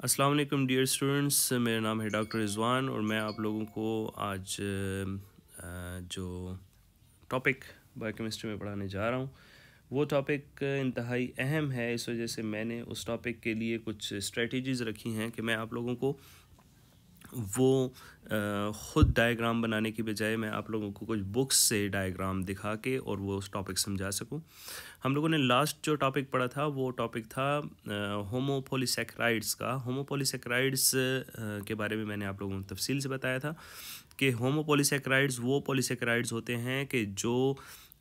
अस्सलाम वालेकुम dear students, मेरा नाम है डॉक्टर रिज़वान और मैं आप लोगों को आज जो टॉपिक बायोकेमिस्ट्री में पढ़ाने जा रहा हूँ वो टॉपिक इंतहाई अहम है। इस वजह से मैंने उस टॉपिक के लिए कुछ स्ट्रेटजीज़ रखी हैं कि मैं आप लोगों को वो ख़ुद डायग्राम बनाने की बजाय मैं आप लोगों को कुछ बुक्स से डायग्राम दिखा के और वो उस टॉपिक समझा सकूं। हम लोगों ने लास्ट जो टॉपिक पढ़ा था वो टॉपिक था होमोपोलीसेकेराइड्स का। होमोपोलीसेकेराइड्स के बारे में मैंने आप लोगों को तफसील से बताया था कि होमोपोलीसेकेराइड्स वो पॉलीसेकेराइड्स होते हैं कि जो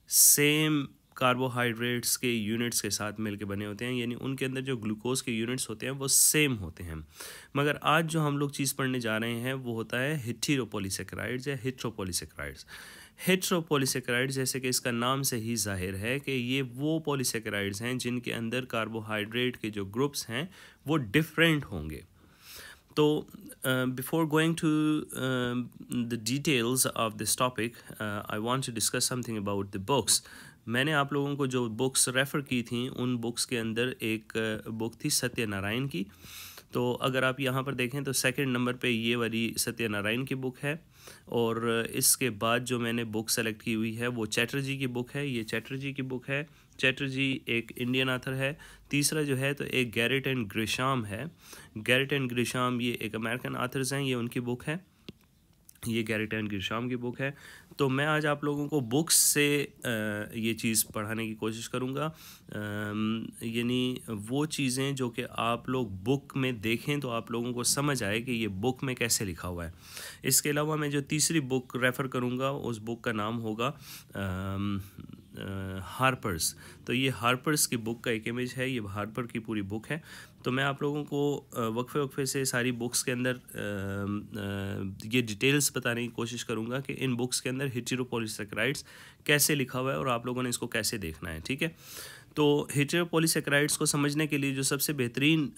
सेम कार्बोहाइड्रेट्स के यूनिट्स के साथ मिलके बने होते हैं, यानी उनके अंदर जो ग्लूकोज के यूनिट्स होते हैं वो सेम होते हैं। मगर आज जो हम लोग चीज़ पढ़ने जा रहे हैं वो होता है हेटेरोपॉलीसेकेराइड्स या हेटेरोपॉलीसेकेराइड्स। हेटेरोपॉलीसेकेराइड्स जैसे कि इसका नाम से ही जाहिर है कि ये वो पॉलीसेकेराइड्स हैं जिनके अंदर कार्बोहाइड्रेट के जो ग्रुप्स हैं वो डिफरेंट होंगे। तो before going to the details of this topic, I want to discuss something about the books. मैंने आप लोगों को जो बुक्स रेफ़र की थी उन बुक्स के अंदर एक बुक थी सत्यनारायण की। तो अगर आप यहाँ पर देखें तो सेकंड नंबर पे ये वाली सत्यनारायण की बुक है और इसके बाद जो मैंने बुक सेलेक्ट की हुई है वो चैटर्जी की बुक है। ये चैटर्जी की बुक है। चैटर्जी एक इंडियन ऑथर है। तीसरा जो है तो एक गैरेट एंड ग्रिशाम है। गैरेट एंड ग्रिशाम ये एक अमेरिकन ऑथर्स हैं, ये उनकी बुक है। ये गैरेट एंड ग्रिशाम की बुक है। तो मैं आज आप लोगों को बुक्स से ये चीज़ पढ़ाने की कोशिश करूँगा, यानी वो चीज़ें जो कि आप लोग बुक में देखें तो आप लोगों को समझ आए कि ये बुक में कैसे लिखा हुआ है। इसके अलावा मैं जो तीसरी बुक रेफ़र करूँगा उस बुक का नाम होगा हार्पर्स। तो ये हार्पर्स की बुक का एक इमेज है, ये हार्पर की पूरी बुक है। तो मैं आप लोगों को वक्फे वक्फे से सारी बुक्स के अंदर ये डिटेल्स बताने की कोशिश करूँगा कि इन बुक्स के अंदर हेटेरोपॉलीसेकेराइड्स कैसे लिखा हुआ है और आप लोगों ने इसको कैसे देखना है, ठीक है। तो हेटेरोपॉलीसेकेराइड्स को समझने के लिए जो सबसे बेहतरीन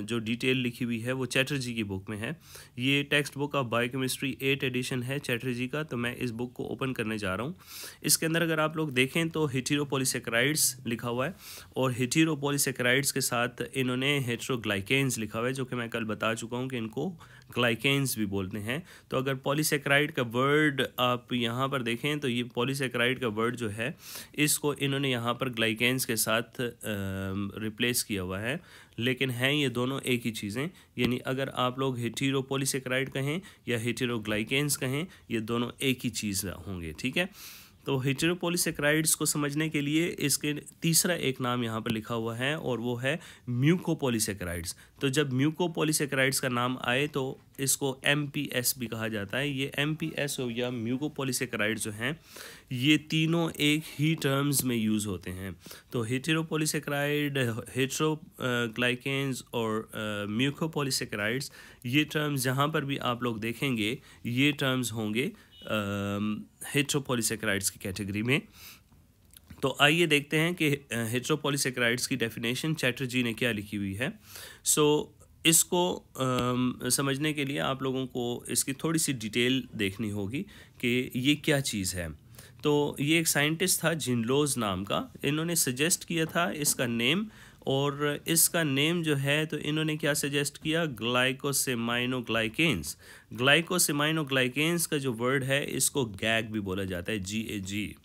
जो डिटेल लिखी हुई है वो चैटर्जी की बुक में है। ये text book of biochemistry 8 edition है चैटर्जी का। तो मैं इस बुक को ओपन करने जा रहा हूँ। इसके अंदर अगर आप लोग देखें तो हेटेरोपॉलीसेकेराइड्स लिखा हुआ है और हेटेरोपॉलीसेकेराइड्स के साथ इन्होंने हेटेरोग्लाइकेन्स लिखा हुआ है, जो कि मैं कल बता चुका हूँ कि इनको ग्लाइकेन्स भी बोलते हैं। तो अगर पॉलीसेकेराइड का वर्ड आप यहाँ पर देखें तो ये पॉलीसेकेराइड का वर्ड जो है इसको इन्होंने यहाँ पर ग्लाइकेन्स के साथ रिप्लेस किया हुआ है, लेकिन हैं ये दोनों एक ही चीज़ें। यानी अगर आप लोग हेटेरोपॉलीसेकेराइड कहें या हेटेरोग्लाइकेन्स कहें, ये दोनों एक ही चीज़ होंगे, ठीक है। तो हेटेरोपॉलीसेकेराइड्स को समझने के लिए इसके तीसरा एक नाम यहाँ पर लिखा हुआ है और वो है म्यूकोपॉलीसेकेराइड्स। तो जब म्यूकोपॉलीसेकेराइड्स का नाम आए तो इसको MPS भी कहा जाता है। ये MPS हो या म्यूकोपॉलीसेकेराइड्स जो हैं ये तीनों एक ही टर्म्स में यूज़ होते हैं। तो हेटेरोपॉलीसेकेराइड, हेटेरोग्लाइकेन्स और म्यूकोपॉलीसेकेराइड्स, ये टर्म्स जहाँ पर भी आप लोग देखेंगे ये टर्म्स होंगे हेटेरोपॉलीसेकेराइड्स की कैटेगरी में। तो आइए देखते हैं कि हेटेरोपॉलीसेकेराइड्स की डेफिनेशन चैटर्जी ने क्या लिखी हुई है। इसको समझने के लिए आप लोगों को इसकी थोड़ी सी डिटेल देखनी होगी कि ये क्या चीज़ है। तो ये एक साइंटिस्ट था जिनलोज नाम का। इन्होंने सजेस्ट किया था इसका नेम, और इसका नेम जो है तो इन्होंने क्या सजेस्ट किया, ग्लाइकोसेमाइनोग्लाइकेन्स। ग्लाइकोसेमाइनोग्लाइकेन्स का जो वर्ड है इसको गैग भी बोला जाता है, GAG।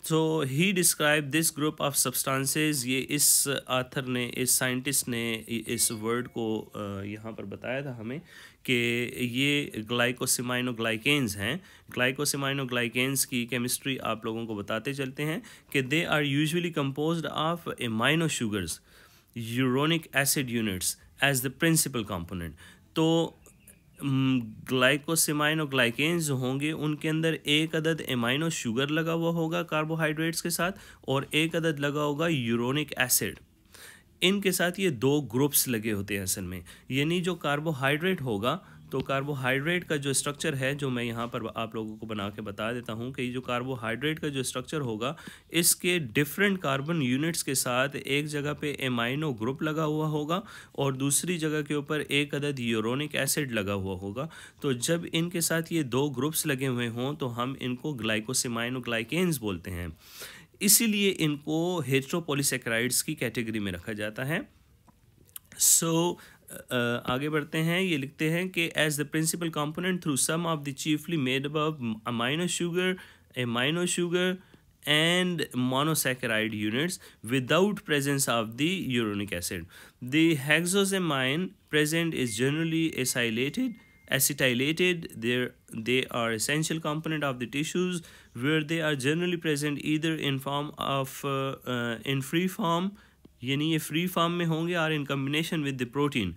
So he describe this group of substances. ये इस ऑथर ने, इस साइंटिस्ट ने इस वर्ड को यहाँ पर बताया था हमें कि ये ग्लाइकोसेमाइनोग्लाइकेन्स हैं। ग्लाइकोसेमाइनोग्लाइकेन्स की केमिस्ट्री आप लोगों को बताते चलते हैं कि they are usually composed of amino sugars, uronic acid units as the principal component. तो ग्लाइकोसेमाइनोग्लाइकेन्स जो होंगे उनके अंदर एक अदद एमाइनो शुगर लगा हुआ होगा कार्बोहाइड्रेट्स के साथ और एक अदद लगा होगा यूरोनिक एसिड। इनके साथ ये दो ग्रुप्स लगे होते हैं असल में। यानी जो कार्बोहाइड्रेट होगा तो कार्बोहाइड्रेट का जो स्ट्रक्चर है, जो मैं यहाँ पर आप लोगों को बना के बता देता हूँ कि जो कार्बोहाइड्रेट का जो स्ट्रक्चर होगा इसके डिफरेंट कार्बन यूनिट्स के साथ एक जगह पे एमाइनो ग्रुप लगा हुआ होगा और दूसरी जगह के ऊपर एक अदद यूरोनिक एसिड लगा हुआ होगा। तो जब इनके साथ ये दो ग्रुप्स लगे हुए हों तो हम इनको ग्लाइकोसेमाइनोग्लाइकेन्स बोलते हैं। इसीलिए इनको हेटेरोपॉलीसेकेराइड्स की कैटेगरी में रखा जाता है। आगे बढ़ते हैं। ये लिखते हैं कि as the principal component through some of the chiefly made above amino sugar, amino sugar and monosaccharide units without presence of the uronic acid. The hexosamine present is generally acetylated. They are essential component of the tissues where they are generally present either in form of in free form, यानी ये free form में होंगे, और इन combination with the protein,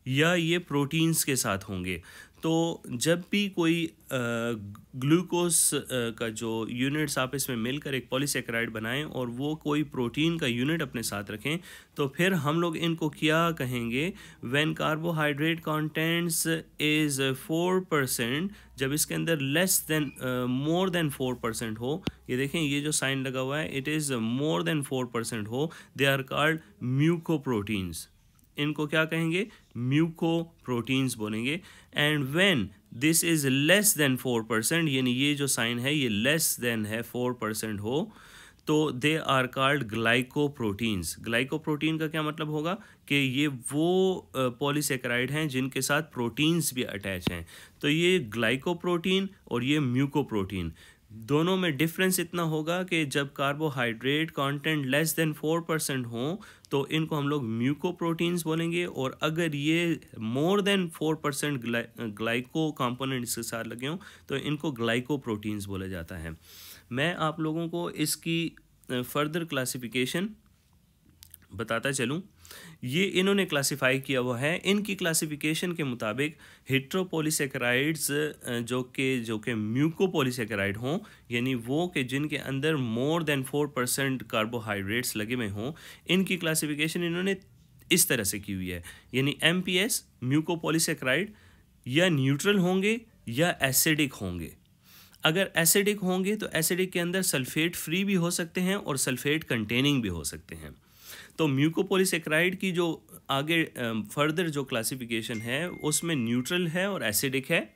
या ये proteins के साथ होंगे। तो जब भी कोई ग्लूकोज का जो यूनिट्स आपस में मिलकर एक पॉलीसेकेराइड बनाएं और वो कोई प्रोटीन का यूनिट अपने साथ रखें, तो फिर हम लोग इनको क्या कहेंगे, व्हेन कार्बोहाइड्रेट कंटेंट्स इज़ 4%, जब इसके अंदर लेस देन मोर देन 4% हो, ये देखें ये जो साइन लगा हुआ है, इट इज़ मोर देन 4% हो, दे आर कॉल्ड म्यूकोप्रोटीन्स। इनको क्या कहेंगे, म्यूकोप्रोटीन्स बोलेंगे। And when this is less than 4%, यानी ये जो साइन है ये लेस देन है 4% हो, तो they are called glycoproteins. Glycoprotein का क्या मतलब होगा कि ये वो पॉलीसेकेराइड हैं जिनके साथ प्रोटीन्स भी अटैच हैं। तो ये ग्लाइकोप्रोटीन और ये म्यूकोप्रोटीन, दोनों में डिफरेंस इतना होगा कि जब कार्बोहाइड्रेट कंटेंट लेस देन 4% हो तो इनको हम लोग म्यूकोप्रोटीन्स बोलेंगे, और अगर ये मोर देन 4% ग्लाइको कंपोनेंट इसके साथ लगे हों तो इनको ग्लाइकोप्रोटीन्स बोला जाता है। मैं आप लोगों को इसकी फर्दर क्लासिफिकेशन बताता चलूँ। ये इन्होंने क्लासिफाई किया हुआ है, इनकी क्लासिफिकेशन के मुताबिक हेट्रोपॉलीसेकेराइड्स जो कि म्यूकोपॉलीसेकेराइड हों, यानी वो कि जिनके अंदर मोर देन 4% कार्बोहाइड्रेट्स लगे हुए हों, इनकी क्लासिफिकेशन इन्होंने इस तरह से की हुई है। यानी MPS म्यूकोपॉलीसेकेराइड या न्यूट्रल होंगे या एसिडिक होंगे। अगर एसिडिक होंगे तो एसिडिक के अंदर सल्फेट फ्री भी हो सकते हैं और सल्फेट कंटेनिंग भी हो सकते हैं। तो म्यूकोपॉलीसेकेराइड की जो आगे फर्दर जो क्लासिफिकेशन है उसमें न्यूट्रल है और एसिडिक है।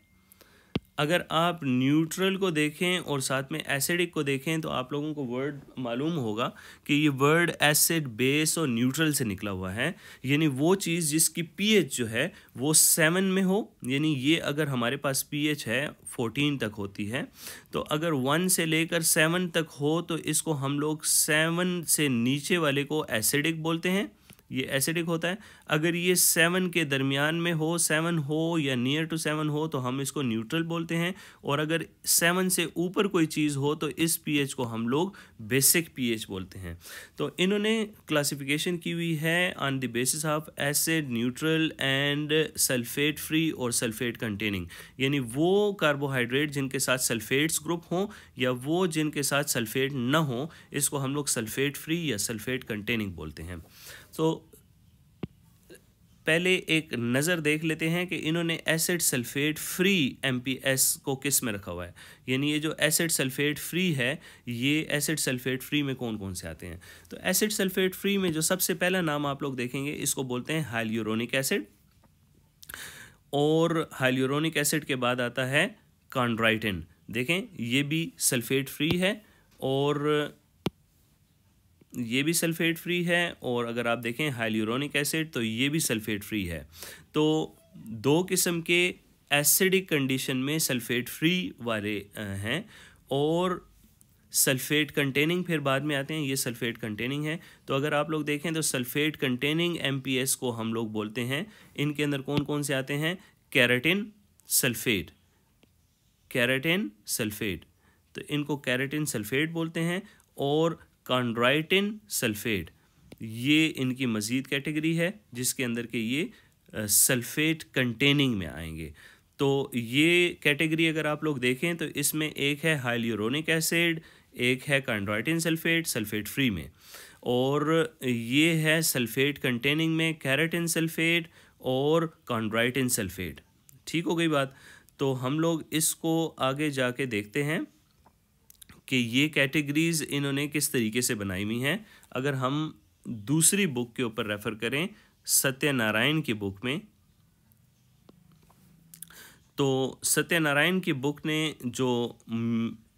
अगर आप न्यूट्रल को देखें और साथ में एसिडिक को देखें तो आप लोगों को वर्ड मालूम होगा कि ये वर्ड एसिड, बेस और न्यूट्रल से निकला हुआ है। यानी वो चीज़ जिसकी pH जो है वो 7 में हो, यानी ये अगर हमारे पास pH है 14 तक होती है, तो अगर 1 से लेकर 7 तक हो तो इसको हम लोग 7 से नीचे वाले को एसिडिक बोलते हैं, ये एसिडिक होता है। अगर ये 7 के दरमियान में हो, 7 हो या नियर टू 7 हो तो हम इसको न्यूट्रल बोलते हैं, और अगर 7 से ऊपर कोई चीज़ हो तो इस pH को हम लोग बेसिक pH बोलते हैं। तो इन्होंने क्लासिफिकेशन की हुई है on the basis of acid, neutral and sulphate free और सल्फेट कंटेनिंग, यानी वो कार्बोहाइड्रेट जिनके साथ सल्फेट्स ग्रुप हों या वो जिनके साथ सल्फेट ना हो, इसको हम लोग सल्फेट फ्री या सल्फेट कंटेनिंग बोलते हैं। तो पहले एक नज़र देख लेते हैं कि इन्होंने एसिड सल्फेट फ्री MPS को किस में रखा हुआ है। यानी ये जो एसिड सल्फेट फ्री है, ये एसिड सल्फेट फ्री में कौन कौन से आते हैं। तो एसिड सल्फेट फ्री में जो सबसे पहला नाम आप लोग देखेंगे, इसको बोलते हैं हाइल्यूरोनिक एसिड, और हाइल्यूरोनिक एसिड के बाद आता है कॉन्ड्राइटिन। देखें ये भी सल्फेट फ्री है और ये भी सल्फेट फ्री है, और अगर आप देखें हाइल्यूरोनिक एसिड तो ये भी सल्फेट फ्री है। तो दो किस्म के एसिडिक कंडीशन में सल्फेट फ्री वाले हैं, और सल्फेट कंटेनिंग फिर बाद में आते हैं, ये सल्फेट कंटेनिंग है। तो अगर आप लोग देखें तो सल्फेट कंटेनिंग MPS को हम लोग बोलते हैं। इनके अंदर कौन कौन से आते हैं, कैरेटिन सल्फेट, कैरेटिन सल्फेट, तो इनको कैरेटिन सल्फेट बोलते हैं, और कॉन्ड्राइटिन सल्फेट, ये इनकी मज़ीद कैटेगरी है जिसके अंदर के ये सल्फेट कंटेनिंग में आएंगे। तो ये कैटेगरी अगर आप लोग देखें तो इसमें एक है हाइल्यूरोनिक एसिड, एक है कॉन्ड्राइटिन सल्फेट, सल्फेट फ्री में, और ये है सल्फेट कंटेनिंग में कैरेटिन सल्फेट और कॉन्ड्राइटिन सल्फेट। ठीक हो गई बात। तो हम लोग इसको आगे जाके देखते हैं कि ये कैटेगरीज़ इन्होंने किस तरीके से बनाई हुई हैं। अगर हम दूसरी बुक के ऊपर रेफ़र करें, सत्यनारायण की बुक में, तो सत्यनारायण की बुक ने जो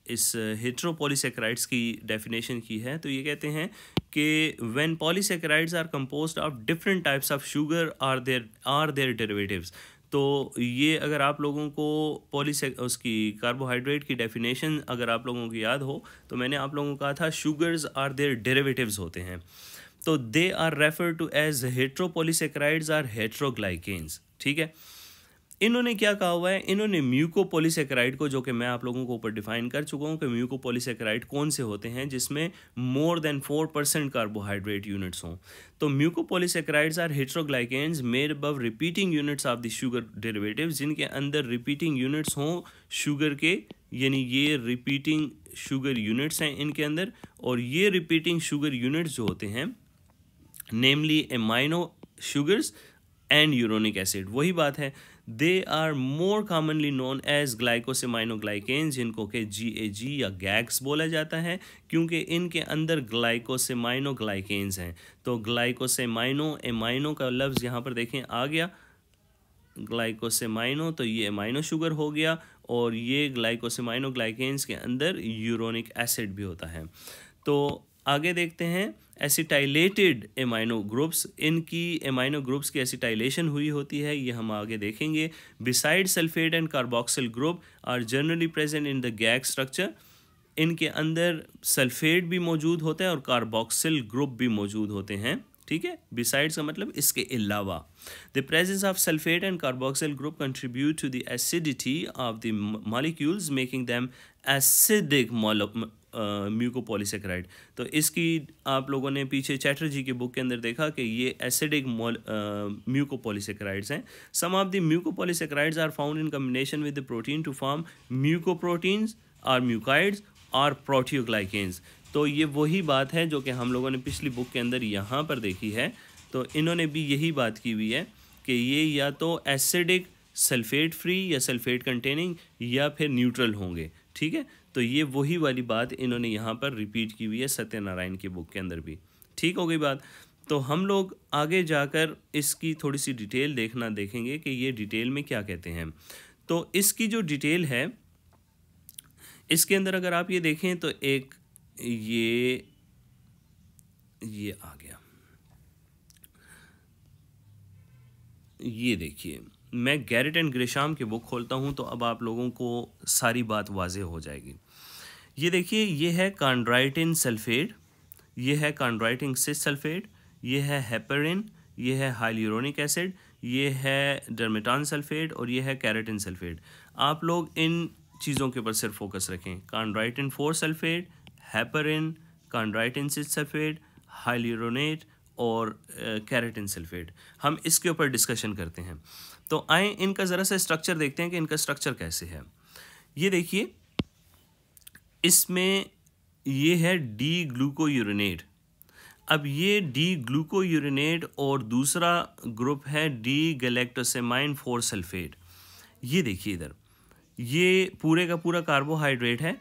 इस हेट्रोपॉलीसेकेराइड्स की डेफिनेशन की है, तो ये कहते हैं कि when polysaccharides are composed of different types of sugar are their derivatives. तो ये अगर आप लोगों को उसकी कार्बोहाइड्रेट की डेफिनेशन अगर आप लोगों को याद हो तो मैंने आप लोगों को कहा था शुगर्स आर देयर डेरिवेटिव्स होते हैं। तो they are refer to as heteropolysaccharides or heteroglycans. ठीक है, इन्होंने क्या कहा हुआ है, इन्होंने म्यूकोपॉलीसैकेराइड को, जो कि मैं आप लोगों को ऊपर डिफाइन कर चुका हूँ कि म्यूकोपॉलीसैकेराइड कौन से होते हैं जिसमें मोर देन 4% कार्बोहाइड्रेट यूनिट्स हों। तो mucopolysaccharides or heteroglycans made above repeating units of the sugar derivative, जिनके अंदर रिपीटिंग यूनिट्स हों शुगर के, यानी ये रिपीटिंग शुगर यूनिट्स हैं इनके अंदर। और ये रिपीटिंग शुगर यूनिट्स जो होते हैं namely amino sugars and uronic acid, वही बात है। They are more commonly known as glycosaminoglycans, जिनको कि GAG या गैग्स बोला जाता है, क्योंकि इनके अंदर ग्लाइकोसेमाइनोग्लाइकेन्स हैं। तो ग्लाइकोसेमाइनो, एमाइनो का लफ्ज़ यहाँ पर देखें आ गया, ग्लाइकोसेमाइनो, तो ये एमाइनो शुगर हो गया, और ये ग्लाइकोसेमाइनोग्लाइकेन्स के अंदर यूरोनिक एसिड भी होता है। तो आगे देखते हैं एसिटाइलेटेड एमाइनो ग्रुप्स, इनकी एमाइनो ग्रुप्स की एसिटाइलेशन हुई होती है, ये हम आगे देखेंगे। Beside sulphate and carboxyl group are generally present in the GAG structure, इनके अंदर सल्फेट भी मौजूद होता है और कार्बोक्सिल ग्रुप भी मौजूद होते हैं। ठीक है, बिसाइड्स का मतलब इसके अलावा। The presence of sulphate and carboxyl group contribute to the acidity of the molecules making them acidic mucopolysaccharide. तो इसकी आप लोगों ने पीछे चैटर्जी की बुक के अंदर देखा कि ये एसिडिक म्यूकोपॉलीसैकेराइड्स हैं। Some of the mucopolysaccharides are found in combination with the protein to form mucoproteins और म्यूकाइड्स और प्रोटियोग्लाइकेन्स। तो ये वही बात है जो कि हम लोगों ने पिछली बुक के अंदर यहाँ पर देखी है। तो इन्होंने भी यही बात की हुई है कि ये या तो एसिडिक सल्फेट फ्री या सल्फेट कंटेनिंग या फिर न्यूट्रल होंगे। ठीक है, तो ये वही वाली बात इन्होंने यहाँ पर रिपीट की हुई है सत्यनारायण की बुक के अंदर भी। ठीक हो गई बात। तो हम लोग आगे जाकर इसकी थोड़ी सी डिटेल देखेंगे कि ये डिटेल में क्या कहते हैं। तो इसकी जो डिटेल है इसके अंदर अगर आप ये देखें तो एक ये आ गया, ये देखिए, मैं गैरेट एंड ग्रेशाम की बुक खोलता हूँ तो अब आप लोगों को सारी बात वाज़ेह हो जाएगी। ये देखिए, ये है कॉन्ड्राइटिन सल्फेट, ये है कॉन्ड्राइटिन सिस सल्फेट, ये है हेपेरिन, ये है हाइलुरोनिक एसिड, ये है डर्मेटान सल्फेट और ये है कैरेटिन सल्फेट। आप लोग इन चीज़ों के ऊपर सिर्फ फोकस रखें, कॉन्ड्राइटिन 4 सल्फेट, हेपेरिन, कॉन्ड्राइटिन सिस सल्फेट, हाइलुरोनेट और कैरेटिन सल्फेट। हम इसके ऊपर डिस्कशन करते हैं। तो आए इनका ज़रा सा स्ट्रक्चर देखते हैं कि इनका स्ट्रक्चर कैसे है। ये देखिए, इसमें ये है डी ग्लूकोयूरेनेट। अब ये डी ग्लूकोयूरेनेट और दूसरा ग्रुप है डी गैलेक्टोसेमाइन 4 सल्फेट। ये देखिए इधर, ये पूरे का पूरा कार्बोहाइड्रेट है,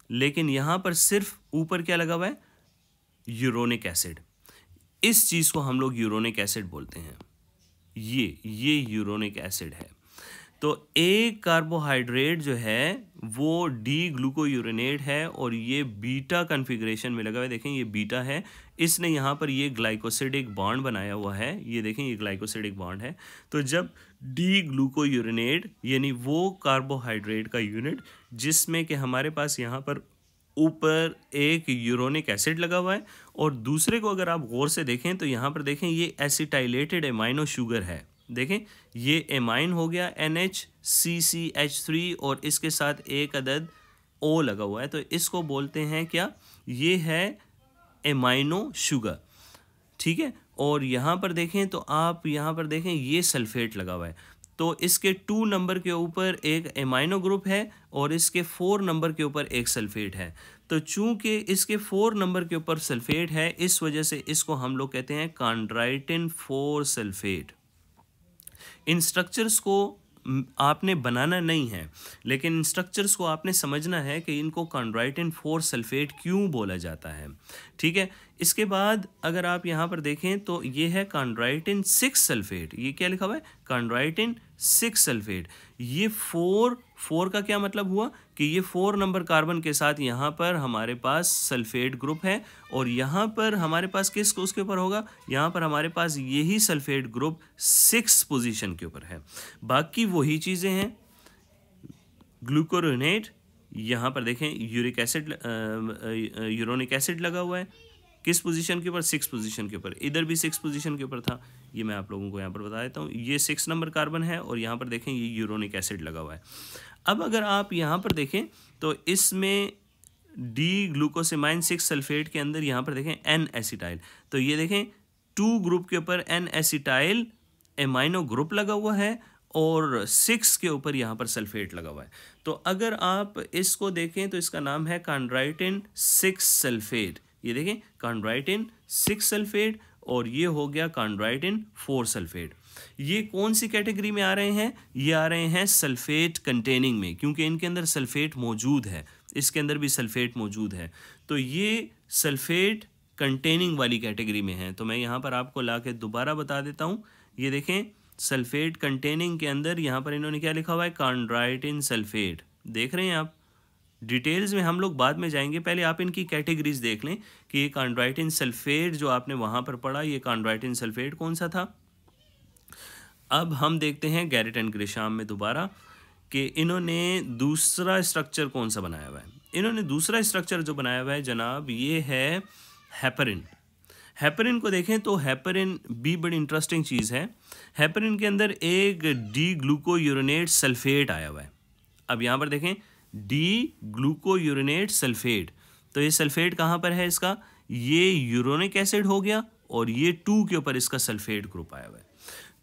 लेकिन यहाँ पर सिर्फ ऊपर क्या लगा हुआ है, यूरोनिक एसिड। इस चीज़ को हम लोग यूरोनिक एसिड बोलते हैं। ये यूरोनिक एसिड है। तो एक कार्बोहाइड्रेट जो है वो डी ग्लूकोयूरेनेट है और ये बीटा कन्फिग्रेशन में लगा हुआ है। देखें, ये बीटा है, इसने यहाँ पर ये ग्लाइकोसिडिक बॉन्ड बनाया हुआ है। ये देखें, ये ग्लाइकोसिडिक बॉन्ड है। तो जब डी ग्लूकोयूरेनेट यानी वो कार्बोहाइड्रेट का यूनिट जिसमें कि हमारे पास यहाँ पर ऊपर एक यूरोनिक एसिड लगा हुआ है और दूसरे को अगर आप गौर से देखें तो यहाँ पर देखें ये एसिटाइलेटेड एमाइनो शुगर है। देखें, ये एमाइन हो गया NHCCH3 और इसके साथ एक अदद O लगा हुआ है। तो इसको बोलते हैं क्या, ये है एमाइनो शुगर। ठीक है, और यहाँ पर देखें तो आप यहाँ पर देखें ये सल्फेट लगा हुआ है। तो इसके 2 नंबर के ऊपर एक एमाइनो ग्रुप है और इसके 4 नंबर के ऊपर एक सल्फेट है। तो चूंकि इसके 4 नंबर के ऊपर सल्फेट है, इस वजह से इसको हम लोग कहते हैं कॉन्ड्राइटिन 4 सल्फेट। इन स्ट्रक्चर्स को आपने बनाना नहीं है, लेकिन इन स्ट्रक्चर्स को आपने समझना है कि इनको कॉन्ड्राइटिन 4 सल्फेट क्यों बोला जाता है। ठीक है, इसके बाद अगर आप यहाँ पर देखें तो ये है कॉन्ड्राइटिन 6 सल्फेट। ये क्या लिखा हुआ है? कॉन्ड्राइटिन 6 सल्फेट। ये 4 का क्या मतलब हुआ कि ये 4 नंबर कार्बन के साथ यहाँ पर हमारे पास सल्फेट ग्रुप है, और यहाँ पर हमारे पास किस उसके ऊपर होगा? यहाँ पर हमारे पास यही सल्फेट ग्रुप 6 पोजीशन के ऊपर है। बाकी वही चीज़ें हैं, ग्लूकोरोनेट, यहाँ पर देखें यूरिक एसिड, यूरोनिक एसिड लगा हुआ है किस पोजीशन के ऊपर? 6 पोजीशन के ऊपर। इधर भी 6 पोजीशन के ऊपर था, ये मैं आप लोगों को यहाँ पर बता देता हूँ। ये 6 नंबर कार्बन है और यहाँ पर देखें ये यूरोनिक एसिड लगा हुआ है। अब अगर आप यहाँ पर देखें तो इसमें डी ग्लूकोसेमाइन 6 सल्फेट के अंदर यहाँ पर देखें एन एसिटाइल, तो ये देखें 2 ग्रुप के ऊपर एन एसिटाइल एमाइनो ग्रुप लगा हुआ है और 6 के ऊपर यहाँ पर सल्फेट लगा हुआ है। तो अगर आप इसको देखें तो इसका नाम है कॉन्ड्राइटिन 6 सल्फेट। ये देखें कॉन्ड्राइटिन 6 सल्फेट और ये हो गया कॉन्ड्राइटिन 4 सल्फेट। ये कौन सी कैटेगरी में आ रहे हैं? ये आ रहे हैं सल्फेट कंटेनिंग में, क्योंकि इनके अंदर सल्फेट मौजूद है, इसके अंदर भी सल्फेट मौजूद है, तो ये सल्फेट कंटेनिंग वाली कैटेगरी में है। तो मैं यहाँ पर आपको ला के दोबारा बता देता हूँ। ये देखें सल्फेट कंटेनिंग के अंदर यहाँ पर इन्होंने क्या लिखा हुआ है? कॉन्ड्राइटिन सल्फेट। देख रहे हैं आप? डिटेल्स में हम लोग बाद में जाएंगे, पहले आप इनकी कैटेगरीज देख लें कि ये कॉन्ड्राइटिन सल्फेट जो आपने वहाँ पर पढ़ा, ये कॉन्ड्राइटिन सल्फेट कौन सा था। अब हम देखते हैं गैरेट एंड ग्रिशाम में दोबारा कि इन्होंने दूसरा स्ट्रक्चर कौन सा बनाया हुआ है। इन्होंने दूसरा स्ट्रक्चर जो बनाया हुआ है जनाब, ये है हेपरिन। हेपरिन को देखें तो हेपरिन भी बड़ी इंटरेस्टिंग चीज़ है। हेपरिन के अंदर एक डी ग्लूकोयूरोनेट सल्फेट आया हुआ है। अब यहाँ पर देखें डी ग्लूकोयूरोनेट सल्फेट, तो ये सल्फेट कहाँ पर है इसका? ये यूरोनिक एसिड हो गया और ये 2 के ऊपर इसका सल्फेट ग्रुप आया हुआ है।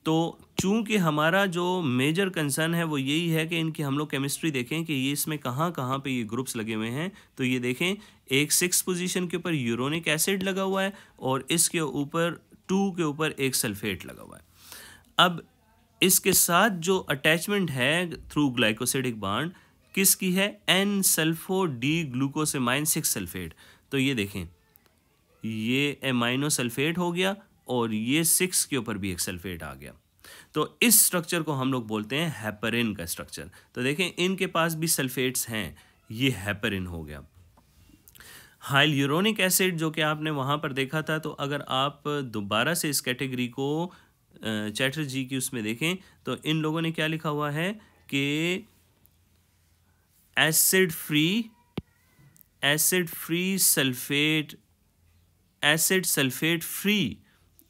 तो चूंकि हमारा जो मेजर कंसर्न है वो यही है कि इनकी हम लोग केमिस्ट्री देखें कि ये इसमें कहाँ कहाँ पे ये ग्रुप्स लगे हुए हैं। तो ये देखें एक 6 पोजीशन के ऊपर यूरोनिक एसिड लगा हुआ है और इसके ऊपर 2 के ऊपर एक सल्फेट लगा हुआ है। अब इसके साथ जो अटैचमेंट है थ्रू ग्लाइकोसिडिक बॉन्ड किसकी है? N sulpho D glucosamine 6 sulphate. तो ये देखें ये एमाइनो सल्फेट हो गया और ये 6 के ऊपर भी एक सल्फेट आ गया। तो इस स्ट्रक्चर को हम लोग बोलते हैं हेपरिन का स्ट्रक्चर। तो देखें इनके पास भी सल्फेट्स हैं, ये हेपरिन हो गया। हाइल्यूरोनिक एसिड जो कि आपने वहाँ पर देखा था, तो अगर आप दोबारा से इस कैटेगरी को चैटर्जी की उसमें देखें तो इन लोगों ने क्या लिखा हुआ है कि acid free sulphate, acid sulphate free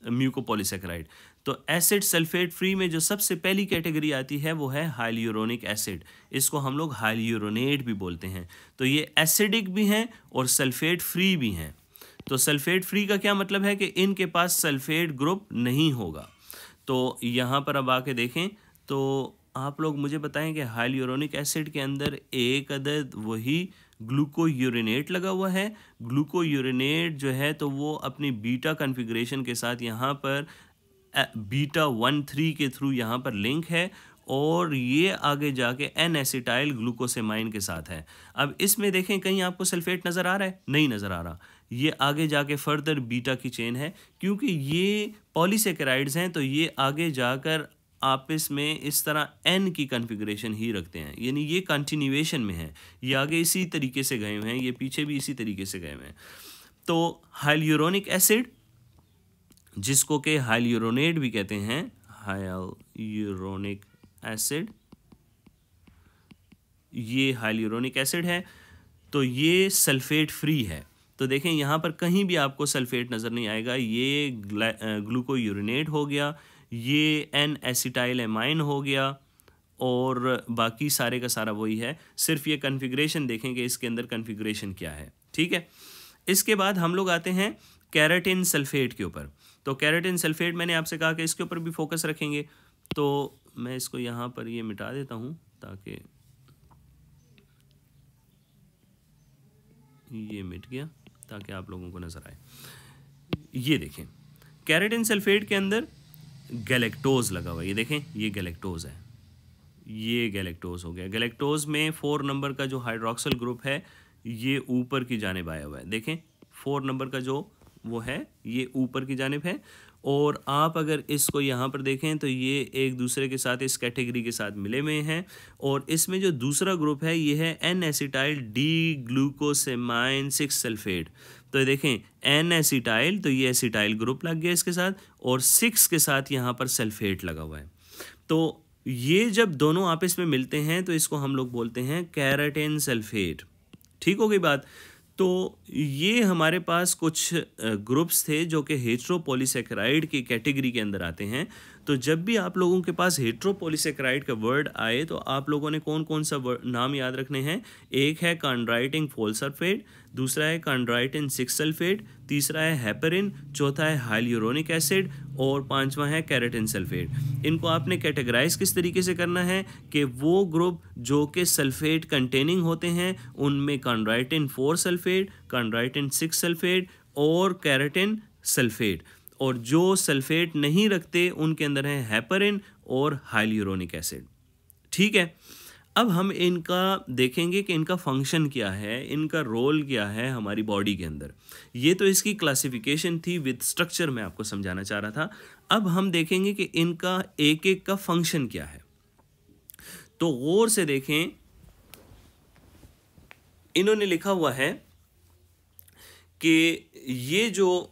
mucopolysaccharide. तो एसिड सल्फेट फ्री में जो सबसे पहली कैटेगरी आती है वो है हाइल्यूरोनिक एसिड। इसको हम लोग हाइल्यूरोनेट भी बोलते हैं। तो ये एसिडिक भी हैं और सल्फेट फ्री भी हैं। तो सल्फेट फ्री का क्या मतलब है कि इनके पास सल्फेट ग्रुप नहीं होगा। तो यहाँ पर अब आके देखें तो आप लोग मुझे बताएं कि हाइल्यूरोनिक एसिड के अंदर एक अदद वही ग्लूकोयूरिनेट लगा हुआ है। ग्लूकोयूरिनेट जो है तो वो अपनी बीटा कन्फिग्रेशन के साथ यहाँ पर बीटा 1,3 के थ्रू यहाँ पर लिंक है और ये आगे जाके एन एसिटाइल ग्लूकोसेमाइन के साथ है। अब इसमें देखें कहीं आपको सल्फेट नज़र आ रहा है? नहीं नज़र आ रहा। ये आगे जाके फर्दर बीटा की चेन है, क्योंकि ये पॉलीसेकेराइड्स हैं तो ये आगे जाकर आपस में इस तरह एन की कन्फिग्रेशन ही रखते हैं, यानी ये कंटिन्यूएशन में है। ये आगे इसी तरीके से गए हुए हैं, ये पीछे भी इसी तरीके से गए हुए हैं। तो हाइल्यूरोनिक एसिड जिसको कि हाइल्यूरोनेट भी कहते हैं, हाइल्यूरोनिक एसिड, ये हाइल्यूरोनिक एसिड है तो ये सल्फेट फ्री है। तो देखें यहाँ पर कहीं भी आपको सल्फेट नज़र नहीं आएगा। ये ग्लूकोयूरिनेट हो गया, ये एन एसिटाइल एमाइन हो गया और बाकी सारे का सारा वही है। सिर्फ ये कन्फिग्रेशन देखेंगे इसके अंदर कन्फिग्रेशन क्या है। ठीक है, इसके बाद हम लोग आते हैं कैरेटिन सल्फेट के ऊपर। तो कैरेटिन सल्फेट मैंने आपसे कहा कि इसके ऊपर भी फोकस रखेंगे, तो मैं इसको यहाँ पर ये मिटा देता हूँ ताकि ये मिट गया ताकि आप लोगों को नज़र आए। ये देखें कैरेटिन सल्फेट के अंदर गैलेक्टोज लगा हुआ है। ये देखें ये गैलेक्टोज है, ये गैलेक्टोज हो गया। गैलेक्टोज में 4 नंबर का जो हाइड्रोक्सिल ग्रुप है ये ऊपर की जानिब आया हुआ है। देखें 4 नंबर का जो वो है ये ऊपर की जानिब है, और आप अगर इसको यहाँ पर देखें तो ये एक दूसरे के साथ इस कैटेगरी के साथ मिले हुए हैं। और इसमें जो दूसरा ग्रुप है ये है N acetyl D glucosamine 6 sulphate. तो ये देखें एन एसिटाइल, तो ये एसिटाइल ग्रुप लग गया इसके साथ, और 6 के साथ यहाँ पर सल्फेट लगा हुआ है। तो ये जब दोनों आपस में मिलते हैं तो इसको हम लोग बोलते हैं केराटिन सल्फेट। ठीक हो गई बात। तो ये हमारे पास कुछ ग्रुप्स थे जो कि हेट्रोपॉलीसेकेराइड की कैटेगरी के अंदर आते हैं। तो जब भी आप लोगों के पास हेट्रोपॉलीसेकेराइड का वर्ड आए तो आप लोगों ने कौन कौन सा नाम याद रखने हैं। एक है कॉन्ड्राइटिन फोस्फेट, दूसरा है कॉन्ड्राइटिन 6 सल्फेट, तीसरा है हेपरिन, चौथा है हाइल्यूरोनिक एसिड, और पांचवा है केराटिन सल्फेट। इनको आपने कैटेगराइज किस तरीके से करना है कि वो ग्रुप जो कि सल्फेट कंटेनिंग होते हैं उनमें कॉन्ड्राइटिन 4 सल्फेट, कॉन्ड्राइटिन 6 सल्फेट और केराटिन सल्फेट, और जो सल्फेट नहीं रखते उनके अंदर है हेपरिन और हाइल्यूरोनिक एसिड। ठीक है, अब हम इनका देखेंगे कि इनका फंक्शन क्या है, इनका रोल क्या है हमारी बॉडी के अंदर। ये तो इसकी क्लासिफिकेशन थी, विद स्ट्रक्चर मैं आपको समझाना चाह रहा था। अब हम देखेंगे कि इनका एक एक का फंक्शन क्या है। तो गौर से देखें, इन्होंने लिखा हुआ है कि ये जो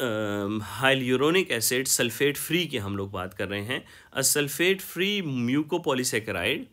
हाइल्यूरोनिक एसिड सल्फेट फ्री की हम लोग बात कर रहे हैं, अ सल्फेट फ्री म्यूकोपॉलीसेकेराइड,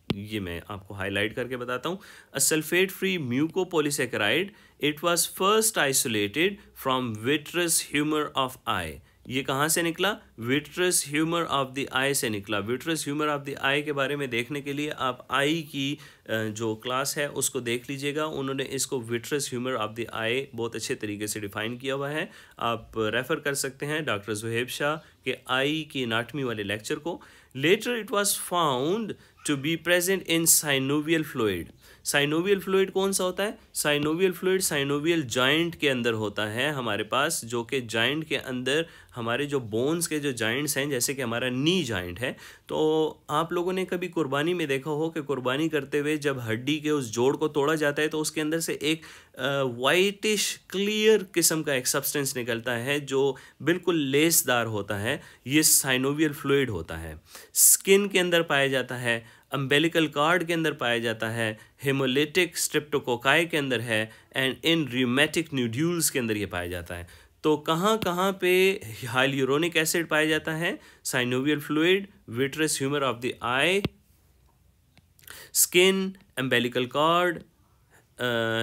ये मैं आपको हाईलाइट करके बताता हूं। A sulphate free mucopolysaccharide, it was first isolated from vitreous humour of eye. ये कहाँ से निकला? Vitreous humour of the eye से निकला। Vitreous humour of the eye के बारे में देखने के लिए आप आई की जो क्लास है उसको देख लीजिएगा। उन्होंने इसको विट्रस ह्यूमर ऑफ द आई बहुत अच्छे तरीके से डिफाइन किया हुआ है। आप रेफ़र कर सकते हैं डॉक्टर ज़ुहैब शाह के आई की एनाटमी वाले लेक्चर को। Later it was found to be present in synovial fluid. Synovial fluid कौन सा होता है? साइनोवियल फ्लूइड साइनोवियल जॉइंट के अंदर होता है हमारे पास, जो कि जॉइंट के अंदर हमारे जो बोन्स के जो जॉइंट्स हैं, जैसे कि हमारा नी जॉइंट है। तो आप लोगों ने कभी कुर्बानी में देखा हो कि कुर्बानी करते हुए जब हड्डी के उस जोड़ को तोड़ा जाता है तो उसके अंदर से एक वाइटिश क्लियर किस्म का एक सब्सटेंस निकलता है जो बिल्कुल लेसदार होता है। ये साइनोवियल फ्लूइड होता है। स्किन के अंदर पाया जाता है, अम्बेलिकल कार्ड के अंदर पाया जाता है, हेमोलिटिक स्ट्रेप्टोकोकाई के अंदर है, एंड इन र्यूमेटिक न्यूड्यूल्स के अंदर ये पाया जाता है। तो कहाँ कहाँ पे हाइल्यूरोनिक एसिड पाया जाता है? Synovial fluid, vitreous humour of the I, skin, umbilical card,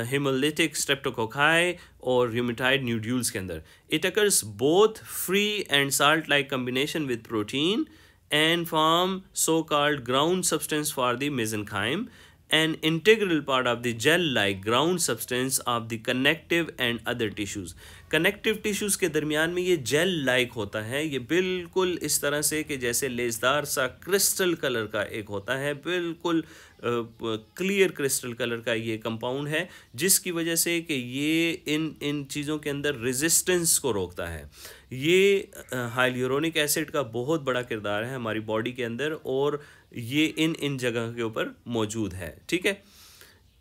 haemolytic streptococci और र्यूमेटाइड न्यूड्यूल्स के अंदर। It occurs both free and salt like combination with protein and form so-called ground substance for the mesenchyme, an integral part of the gel-like ground substance of the connective and other tissues. Connective tissues के दरमियान में ये gel like होता है। ये बिल्कुल इस तरह से कि जैसे लेसदार सा क्रिस्टल कलर का एक होता है, बिल्कुल क्लियर क्रिस्टल कलर का ये कंपाउंड है, जिसकी वजह से कि ये इन चीज़ों के अंदर रेजिस्टेंस को रोकता है। ये हाइल्यूरोनिक एसिड का बहुत बड़ा किरदार है हमारी बॉडी के अंदर, और ये इन जगह के ऊपर मौजूद है। ठीक है,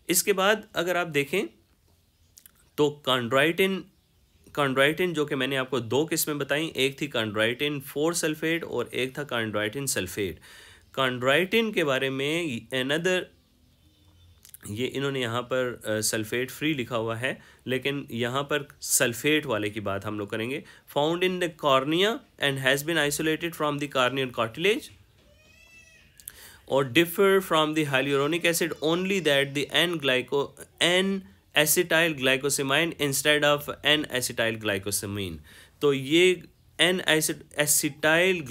इसके बाद अगर आप देखें तो कॉन्ड्राइटिन जो कि मैंने आपको दो किस्में बताई, एक थी कॉन्ड्राइटिन 4 सल्फेट और एक था कॉन्ड्राइटिन सल्फेट। कॉन्ड्राइटिन के बारे में अनदर, ये इन्होंने यहाँ पर सल्फेट फ्री लिखा हुआ है, लेकिन यहाँ पर सल्फेट वाले की बात हम लोग करेंगे। Found in the cornea and has been isolated from the corneal cartilage और differ from the hyaluronic acid only that the N acetyl glycosamine instead of N acetyl glycosamine. तो ये एन एसिटाइल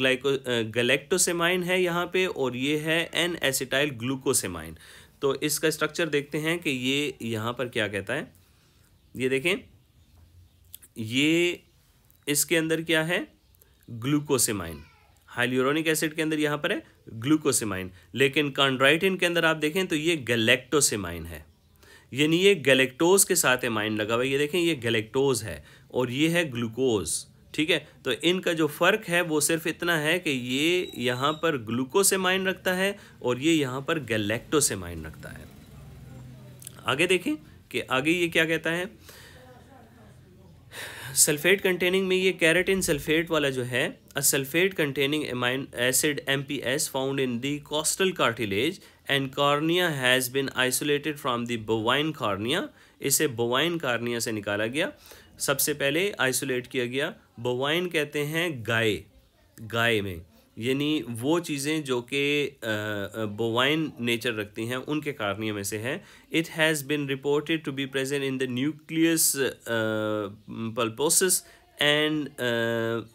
गैलेक्टोसेमाइन है यहाँ पे, और ये है एन एसिटाइल ग्लूकोसेमाइन। तो इसका स्ट्रक्चर देखते हैं कि ये यहाँ पर क्या कहता है। ये देखें, ये इसके अंदर क्या है? ग्लूकोसेमाइन। हाइल्यूरोनिक एसिड के अंदर यहाँ पर है ग्लूकोसेमाइन, लेकिन कॉन्ड्राइटिन के अंदर आप देखें तो ये गैलेक्टोसेमाइन है, यानी ये गैलेक्टोज के साथ एमाइन लगा हुआ है। ये देखें, ये गैलेक्टोज है और ये है ग्लूकोज। ठीक है, तो इनका जो फ़र्क है वो सिर्फ इतना है कि ये यहाँ पर ग्लूकोसेमाइन रखता है और ये यहाँ पर गैलेक्टोसेमाइन रखता है। आगे देखें, कि आगे ये क्या कहता है, सल्फेट कंटेनिंग में ये कैरेटिन सल्फेट वाला जो है, a sulphate containing amine acid MPS found in the costal cartilage and cornea has been isolated from the bovine cornea. इसे बोवाइन कॉर्निया से निकाला गया, सबसे पहले आइसोलेट किया गया। बोवाइन कहते हैं गाय में, यानी वो चीज़ें जो कि बोवाइन नेचर रखती हैं उनके कार्निया में से है। It has been reported to be present in the nucleus pulposus and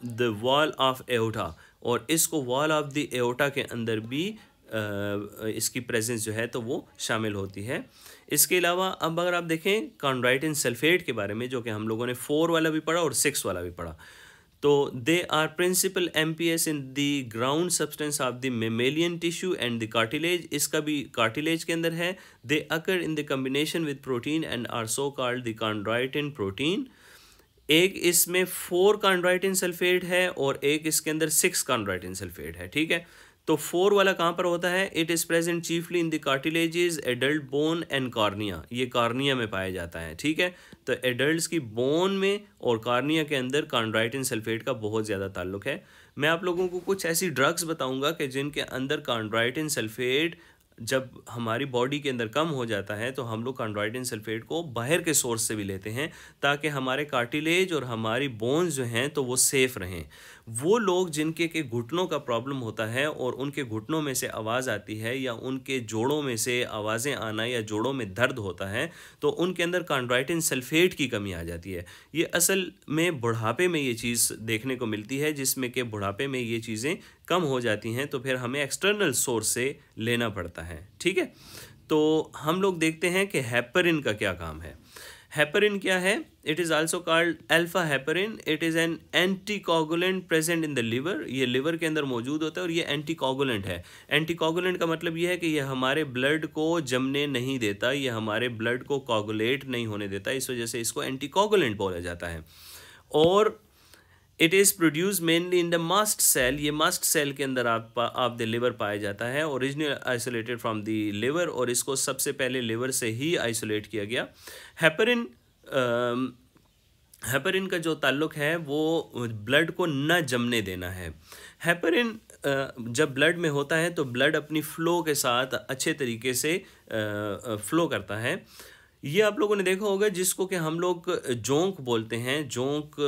the wall of aorta, और इसको वॉल ऑफ द एओटा के अंदर भी इसकी प्रेजेंस जो है तो वो शामिल होती है। इसके अलावा अब अगर आप देखें कॉन्ड्राइटिन सल्फेट के बारे में, जो कि हम लोगों ने 4 वाला भी पढ़ा और 6 वाला भी पढ़ा, तो they are principal MPS in the ground substance of the mammalian tissue and the cartilage. इसका भी कार्टिलेज के अंदर है। They occur in the combination with protein and are so called the chondroitin protein. एक इसमें 4 कॉन्ड्राइटिन सल्फेट है और एक इसके अंदर 6 कॉन्ड्राइटिन सल्फेट है, ठीक है। तो 4 वाला कहाँ पर होता है, it is present chiefly in the cartilages, adult bone and cornea, ये कॉर्निया में पाया जाता है, ठीक है। तो एडल्ट्स की बोन में और कॉर्निया के अंदर कॉन्ड्राइटिन सल्फेट का बहुत ज़्यादा ताल्लुक है। मैं आप लोगों को कुछ ऐसी ड्रग्स बताऊंगा कि जिनके अंदर कॉन्ड्राइटिन सल्फेट जब हमारी बॉडी के अंदर कम हो जाता है तो हम लोग कॉन्ड्राइटिन सल्फेट को बाहर के सोर्स से भी लेते हैं ताकि हमारे कार्टिलेज और हमारी बोन्स जो हैं तो वो सेफ़ रहें। वो लोग जिनके के घुटनों का प्रॉब्लम होता है और उनके घुटनों में से आवाज़ आती है या उनके जोड़ों में से आवाज़ें आना या जोड़ों में दर्द होता है, तो उनके अंदर कॉन्ड्राइटिन सल्फेट की कमी आ जाती है। ये असल में बुढ़ापे में ये चीज़ देखने को मिलती है, जिसमें कि बुढ़ापे में ये चीज़ें कम हो जाती हैं तो फिर हमें एक्सटर्नल सोर्स से लेना पड़ता है, ठीक है। तो हम लोग देखते हैं कि हेपरिन का क्या काम है। हेपरिन क्या है, it is also called alpha heparin. It is an anticoagulant present in the liver. ये लिवर के अंदर मौजूद होता है और ये एंटीकोगुलेंट है। एंटीकोगुलेंट का मतलब ये है कि ये हमारे ब्लड को जमने नहीं देता, ये हमारे ब्लड को कोगुलेट नहीं होने देता, इस वजह से इसको एंटीकोगुलेंट बोला जाता है। और it is produce mainly in the mast cell, ये मास्ट सेल के अंदर आप द लिवर पाया जाता है, original isolated from the liver, और इसको सबसे पहले लिवर से ही आइसोलेट किया गया। हेपरिन का जो ताल्लुक है वो ब्लड को न जमने देना है। हेपरिन जब ब्लड में होता है तो ब्लड अपनी फ़्लो के साथ अच्छे तरीके से फ़्लो करता है। ये आप लोगों ने देखा होगा जिसको कि हम लोग जोंक बोलते हैं, जोंक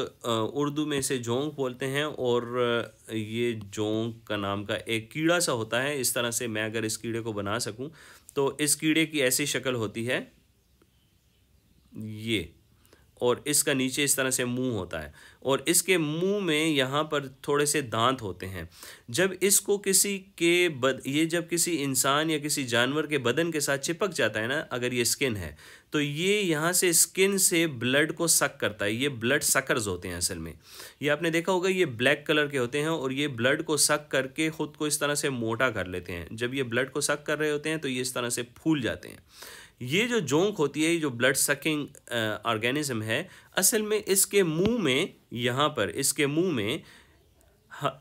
उर्दू में से जोंक बोलते हैं, और ये जोंक का नाम का एक कीड़ा सा होता है। इस तरह से मैं अगर इस कीड़े को बना सकूं तो इस कीड़े की ऐसी शक्ल होती है ये, और इसका नीचे इस तरह से मुंह होता है और इसके मुंह में यहाँ पर थोड़े से दांत होते हैं। जब इसको किसी के ये जब किसी इंसान या किसी जानवर के बदन के साथ चिपक जाता है ना, अगर ये स्किन है तो ये यहाँ से स्किन से ब्लड को सक करता है। ये ब्लड सकर्स होते हैं असल में। ये आपने देखा होगा ये ब्लैक कलर के होते हैं और ये ब्लड को सक करके ख़ुद को इस तरह से मोटा कर लेते हैं। जब ये ब्लड को सक कर रहे होते हैं तो ये इस तरह से फूल जाते हैं। ये जो जोंक होती है, ये जो ब्लड सकिंग ऑर्गेनिज्म है, असल में इसके मुंह में, यहाँ पर इसके मुंह में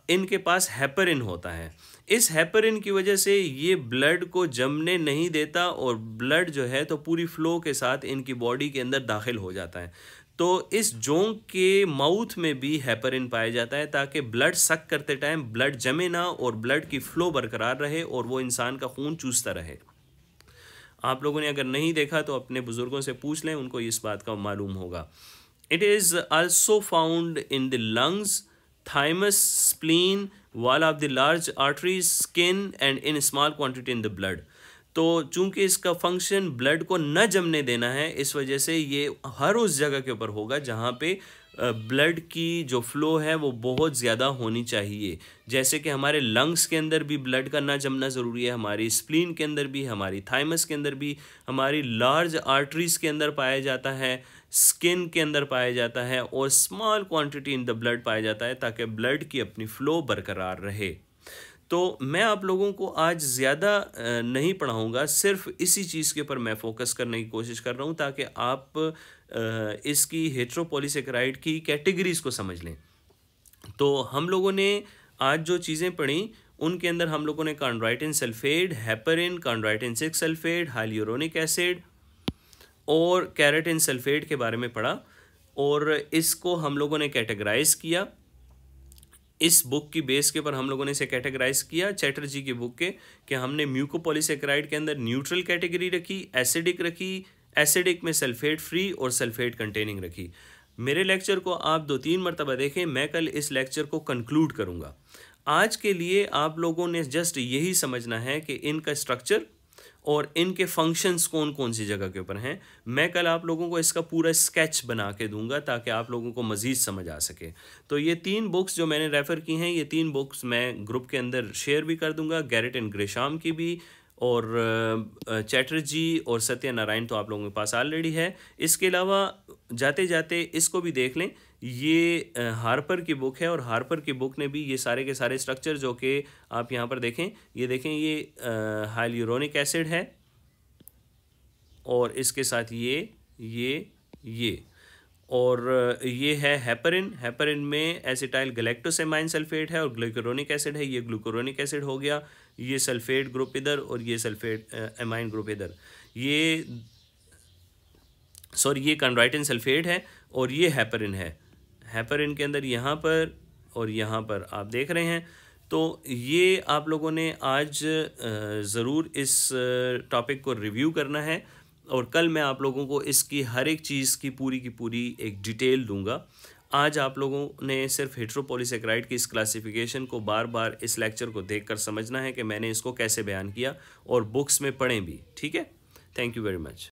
इनके पास हेपरिन होता है। इस हेपरिन की वजह से ये ब्लड को जमने नहीं देता और ब्लड जो है तो पूरी फ़्लो के साथ इनकी बॉडी के अंदर दाखिल हो जाता है। तो इस जोंक के माउथ में भी हेपरिन पाया जाता है ताकि ब्लड सक करते टाइम ब्लड जमे ना और ब्लड की फ़्लो बरकरार रहे और वो इंसान का खून चूसता रहे। आप लोगों ने अगर नहीं देखा तो अपने बुज़ुर्गों से पूछ लें, उनको इस बात का मालूम होगा। It is also found in the lungs, thymus, spleen, wall of the large arteries, skin and in small quantity in the blood. तो चूंकि इसका फंक्शन ब्लड को न जमने देना है, इस वजह से ये हर उस जगह के ऊपर होगा जहाँ पे ब्लड की जो फ़्लो है वो बहुत ज़्यादा होनी चाहिए। जैसे कि हमारे लंग्स के अंदर भी ब्लड का ना जमना ज़रूरी है, हमारी स्प्लीन के अंदर भी, हमारी थाइमस के अंदर भी, हमारी लार्ज आर्टरीज़ के अंदर पाया जाता है, स्किन के अंदर पाया जाता है और small quantity in the blood पाया जाता है ताकि ब्लड की अपनी फ़्लो बरकरार रहे। तो मैं आप लोगों को आज ज़्यादा नहीं पढ़ाऊँगा, सिर्फ इसी चीज़ के ऊपर मैं फ़ोकस करने की कोशिश कर रहा हूँ ताकि आप इसकी हेट्रोपॉलीसेकेराइड की कैटेगरीज़ को समझ लें। तो हम लोगों ने आज जो चीज़ें पढ़ी उनके अंदर हम लोगों ने chondroitin sulphate, heparin, chondroitin 6 sulphate, hyaluronic acid और केराटिन सल्फेट के बारे में पढ़ा और इसको हम लोगों ने कैटेगराइज किया। इस बुक की बेस के ऊपर हम लोगों ने इसे कैटेगराइज किया चैटर्जी की बुक के, कि हमने म्यूकोपॉलीसेकेराइड के अंदर न्यूट्रल कैटेगरी रखी, एसिडिक रखी, एसिडिक में सल्फेट फ्री और सल्फेट कंटेनिंग रखी। मेरे लेक्चर को आप 2-3 मरतबा देखें, मैं कल इस लेक्चर को कंक्लूड करूँगा। आज के लिए आप लोगों ने जस्ट यही समझना है कि इनका स्ट्रक्चर और इनके फंक्शंस कौन कौन सी जगह के ऊपर हैं। मैं कल आप लोगों को इसका पूरा स्केच बना के दूंगा ताकि आप लोगों को मज़ीद समझ आ सके। तो ये 3 बुक्स जो मैंने रेफ़र की हैं, ये 3 बुक्स मैं ग्रुप के अंदर शेयर भी कर दूंगा, गैरेट एंड ग्रेशाम की भी, और चैटर्जी और सत्यनारायण तो आप लोगों के पास ऑलरेडी है। इसके अलावा जाते जाते इसको भी देख लें, ये हार्पर की बुक है और हार्पर की बुक ने भी ये सारे के सारे स्ट्रक्चर जो कि आप यहाँ पर देखें, ये हाइलुरोनिक एसिड है और इसके साथ ये और ये है हेपरिन। हेपरिन में एसिटाइल गैलेक्टोसेमाइन सल्फेट है और ग्लूकुरोनिक एसिड है, ये ग्लूकुरोनिक एसिड हो गया। ये सल्फेट ग्रुप इधर और ये सल्फेट एमाइन ग्रुप इधर, ये कंड्राइटिन सल्फेट है और ये हेपरिन है। हेपरिन के अंदर यहाँ पर और यहाँ पर आप देख रहे हैं। तो ये आप लोगों ने आज ज़रूर इस टॉपिक को रिव्यू करना है और कल मैं आप लोगों को इसकी हर एक चीज़ की पूरी एक डिटेल दूंगा। आज आप लोगों ने सिर्फ हेटेरोपॉलीसेकेराइड की इस क्लासिफिकेशन को बार बार इस लेक्चर को देखकर समझना है कि मैंने इसको कैसे बयान किया, और बुक्स में पढ़ें भी, ठीक है। Thank you very much.